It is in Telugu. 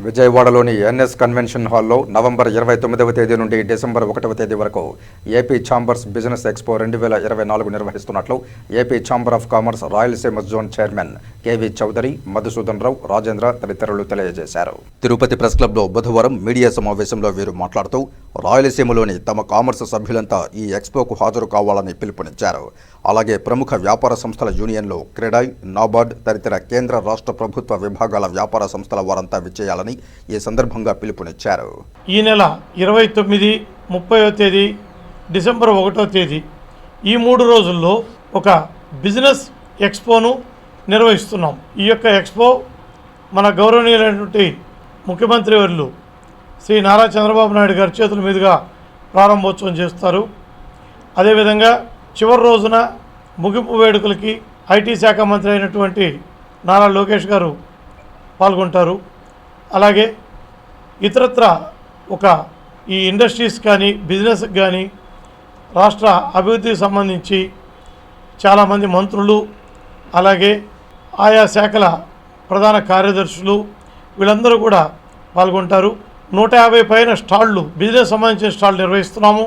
విజయవాడలోని ఎన్ఎస్ కన్వెన్షన్ హాల్లో నవంబర్ 29వ తేదీ నుండి డిసెంబర్ 1వ తేదీ వరకు ఏపీ ఛాంబర్స్ బిజినెస్ ఎక్స్పో 2024 నిర్వహిస్తున్నట్లు AP chamber of commerce Rayalaseema zone chairman KV Chowdary, Madhusudan Rao, Rajendra తదితరులు తెలియజేశారు. తిరుపతి ప్రెస్ క్లబ్లో బుధవారం మీడియా సమావేశంలో వీరు మాట్లాడుతూ రాయలసీమలోని తమ కామర్స్ సభ్యులంతా ఈ ఎక్స్పోకు హాజరు కావాలని పిలుపునిచ్చారు. అలాగే ప్రముఖ వ్యాపార సంస్థల యూనియన్లు, క్రెడాయ్, నాబార్డ్ తదితర కేంద్ర రాష్ట్ర ప్రభుత్వ విభాగాల వ్యాపార సంస్థల వారంతా విచ్చేయాలని ఈ సందర్భంగా పిలుపునిచ్చారు. ఈ నెల 29, 30వ తేదీ, డిసెంబర్ 1వ తేదీ ఈ 3 రోజుల్లో ఒక బిజినెస్ ఎక్స్పోను నిర్వహిస్తున్నాం. ఈ యొక్క ఎక్స్పో మన గౌరవనీయులైనటువంటి ముఖ్యమంత్రి వర్యులు శ్రీ నారా చంద్రబాబు నాయుడు గారి చేతుల మీదుగా ప్రారంభోత్సవం చేస్తారు. అదేవిధంగా చివరి రోజున ముగింపు వేడుకలకి ఐటీ శాఖ మంత్రి అయినటువంటి నారా లోకేష్ గారు పాల్గొంటారు. అలాగే ఇతరత్ర ఈ ఇండస్ట్రీస్ కానీ బిజినెస్కి కానీ రాష్ట్ర అభివృద్ధికి సంబంధించి చాలామంది మంత్రులు, అలాగే ఆయా శాఖల ప్రధాన కార్యదర్శులు వీళ్ళందరూ కూడా పాల్గొంటారు. 150 పైన స్టాళ్ళు, బిజినెస్ సంబంధించిన స్టాళ్ళు నిర్వహిస్తున్నాము.